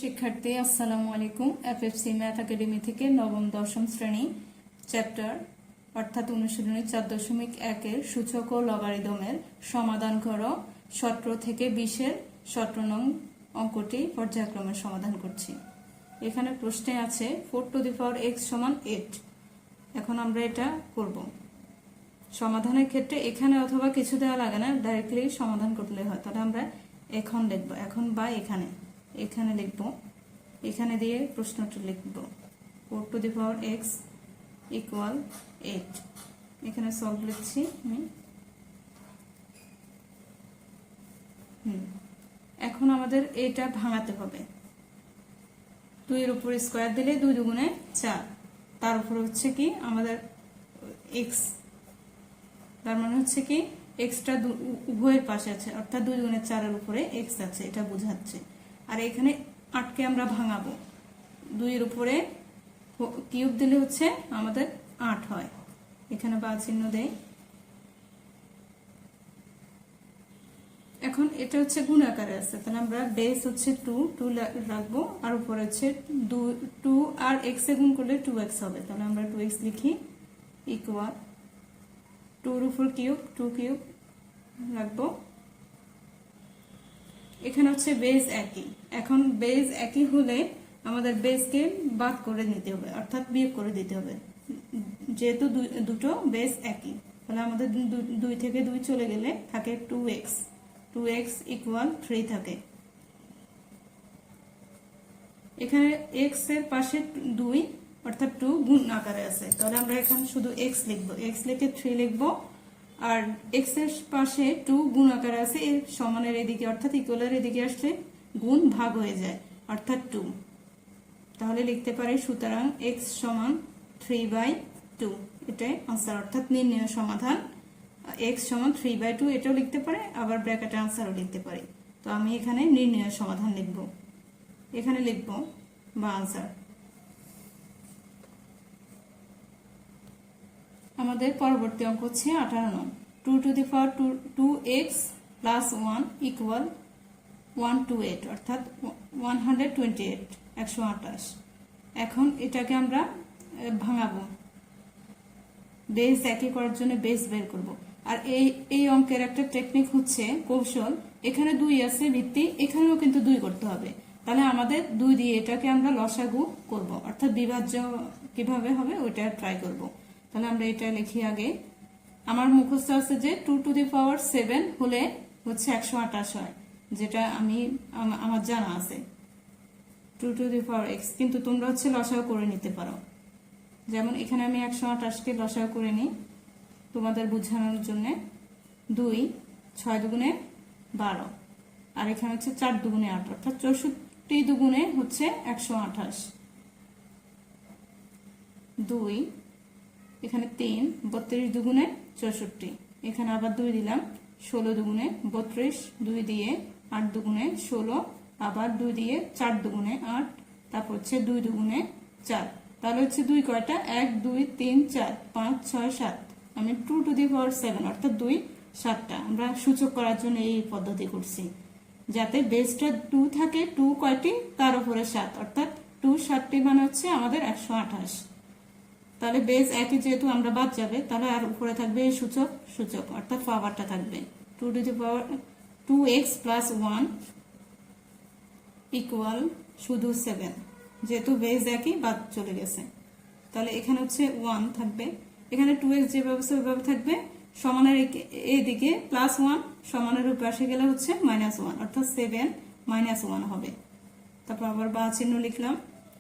শিক্ষার্থী আসসালামু আলাইকুম। এফএফসি ম্যাথ একাডেমি থেকে নবম দশম শ্রেণী চ্যাপ্টার অর্থাৎ অনুশীলনী 4.1 এর সূচক ও লগারিদমের সমাধান করো 17 থেকে 20 এর 17 নং অঙ্কটি পর্যায়ক্রমে সমাধান করছি। এখানে প্রশ্নে আছে 4 টু দি পাওয়ার x সমান 8। এখন আমরা এটা করব। সমাধানের ক্ষেত্রে এখানে অথবা কিছু দেওয়া লাগে না, ডাইরেক্টলি সমাধান করলে হয়। তাহলে আমরা এখন লিখব, এখন বা এখানে লিখব, এখানে দিয়ে প্রশ্নটা লিখব 4 to the power x equal 8। এখানে সলভ লিখছি আমি। এখন আমাদের এটা ভাঙাতে হবে। 2 এর উপর স্কয়ার দিলে 2 দুগুণে 4, তার উপর হচ্ছে কি আমাদের x, তার মানে হচ্ছে কি এক্সটা উভয়ের পাশে আছে, অর্থাৎ 2 দুগুণে 4 এর উপরে x আছে, এটা বোঝাচ্ছে। আর এখানে 8 কে আমরা ভাঙাবো, 2 এর উপরে কিউব দিলে হচ্ছে আমাদের 8 হয়। এখানে বা চিহ্ন দেই। এখন এটা হচ্ছে গুণ আকারে আছে, তাহলে আমরা বেস হচ্ছে 2 রাখবো, আর উপরে হচ্ছে 2 আর x এ গুণ করলে 2x হবে। তাহলে আমরা 2x লিখি ইকুয়াল 2 এর উপর কিউব 2 কিউব রাখবো। এখানে হচ্ছে বেস একই। এখন বেস একই হলে আমাদের বেসকে বাদ করে নিতে হবে, অর্থাৎ বিয়োগ করে দিতে হবে। যেহেতু দুটো বেস একই, তাহলে আমাদের 2 থেকে 2 চলে গেলে থাকে 2x ইকুয়াল 3 থাকে। এখানে x এর পাশে 2 অর্থাৎ 2 গুণ আকারে আছে, তাহলে আমরা এখানে শুধু x লিখবো, x লিখে 3 লিখবো। আর x এর পাশে 2 গুণ আকারে আছে, এর সমানের এদিকে অর্থাৎ ইকুয়ালের এদিকে আসলে গুণ ভাগ হয়ে যায়, অর্থাৎ 2। তাহলে লিখতে পারি সুতরাং x সমান 3/2, এটাই आंसर, অর্থাৎ নির্ণয় সমাধান। x সমান 3/2 এটাও লিখতে পারে, আবার ব্র্যাকেটে आंसरও লিখতে পারি। তো আমি এখানে নির্ণয় সমাধান লিখব, এখানে লিখব বা आंसर। আমাদের পরবর্তী অঙ্ক হচ্ছে 18 নং। 2 to the power 2x plus 1 equal 128, অর্থাৎ 128 128। এখন এটাকে আমরা ভাঙাবো, বেস একই করার জন্য বেস বের করব। আর এই অঙ্কের একটা টেকনিক হচ্ছে কৌশল, এখানে 2 আছে ভিত্তি, এখানেও কিন্তু 2 করতে হবে। তাহলে আমাদের 2 দিয়ে এটাকে আমরা লসাগু করব, অর্থাৎ বিভাজ্য কিভাবে হবে ওইটা ট্রাই করব। তাহলে আমরা এটা লিখি আগে। আমার মুখস্থ আছে যে 2 টু দি পাওয়ার 7 হলে হচ্ছে 128 হয়, যেটা আমার জানা আছে 2 টু দি পাওয়ার x, কিন্তু তোমরা হচ্ছে লসাগু করে নিতে পারো। যেমন এখানে আমি 128 কে লসাগু করে নিই তোমাদের বোঝানোর জন্য। 2 6 দুগুণে 12, আর এখানে হচ্ছে 4 দুগুণে 8, অর্থাৎ 64 দুগুণে হচ্ছে 128। 2 এখানে 3 32 দুগুণে 64, এখানে আবার 2 দিলাম 16 দুগুণে 32, 2 দিয়ে 8 দুগুণে 16, আবার 2 দিয়ে 4 দুগুণে 8, তারপর হচ্ছে 2 দুগুণে 4। তাহলে হচ্ছে 2 কয়টা, 1 2 3 4 5 6 7। আমি 2 টু দি পাওয়ার 7 অর্থাৎ 2 7টা। আমরা সূচক করার জন্য এই পদ্ধতি করছি, যাতে বেসটা 2 থাকে, 2 কয়টি তার উপরে 7, অর্থাৎ 2 7টি মানে হচ্ছে আমাদের 128। তাহলে বেস একই যেহেতু আমরা বাদ যাবে, তাহলে আর উপরে থাকবে সূচক অর্থাৎ পাওয়ারটা থাকবে 2 to the power 2x plus 1 equal শুধু 7, যেহেতু বেস একই বাদ চলে গেছে। তাহলে এখানে হচ্ছে 1 থাকবে, এখানে 2x যেভাবে সেভাবে থাকবে, সমানের এদিকে প্লাস 1, সমানের পাশে গেলে হচ্ছে -1, অর্থাৎ 7 -1 হবে। তারপর আবার বা চিহ্ন লিখলাম,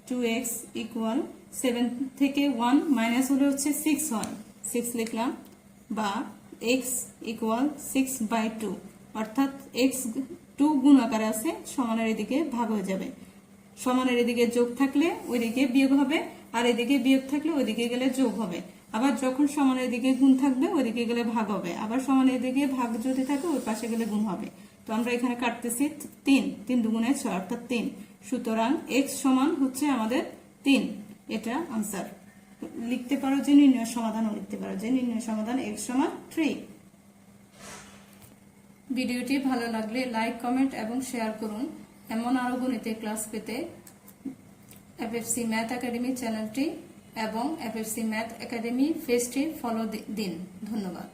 2x ইকুয়াল 7 থেকে 1 মাইনাস হলে হচ্ছে 6 হয়, 6 লিখলাম, বা x ইকুয়াল 6/2, অর্থাৎ x 2 গুণ আকারে আছে, সমানের এদিকে ভাগ হয়ে যাবে। সমানের এদিকে যোগ থাকলে ওইদিকে বিয়োগ হবে, আর এদিকে বিয়োগ থাকলে ওইদিকে গেলে যোগ হবে। আবার যখন সমানের এদিকে গুণ থাকবে ওইদিকে গেলে ভাগ হবে, আবার সমানের এদিকে ভাগ যদি থাকে ওই পাশে গেলে গুণ হবে। তো আমরা এখানে কাটতেছি 3 দুগুণে 6, অর্থাৎ 3। সুতরাং x সমান হচ্ছে আমাদের 3, এটা आंसर। লিখতে পারো যে নির্ণয় সমাধানও লিখতে পারো যে নির্ণয় সমাধান x সমান 3। ভিডিওটি ভালো লাগলে লাইক কমেন্ট এবং শেয়ার করুন। এমন আরো গণিতের ক্লাস পেতে এফএফসি ম্যাথ একাডেমি চ্যানেলটি এবং এফএফসি ম্যাথ একাডেমি পেজটি ফলো দিন। ধন্যবাদ।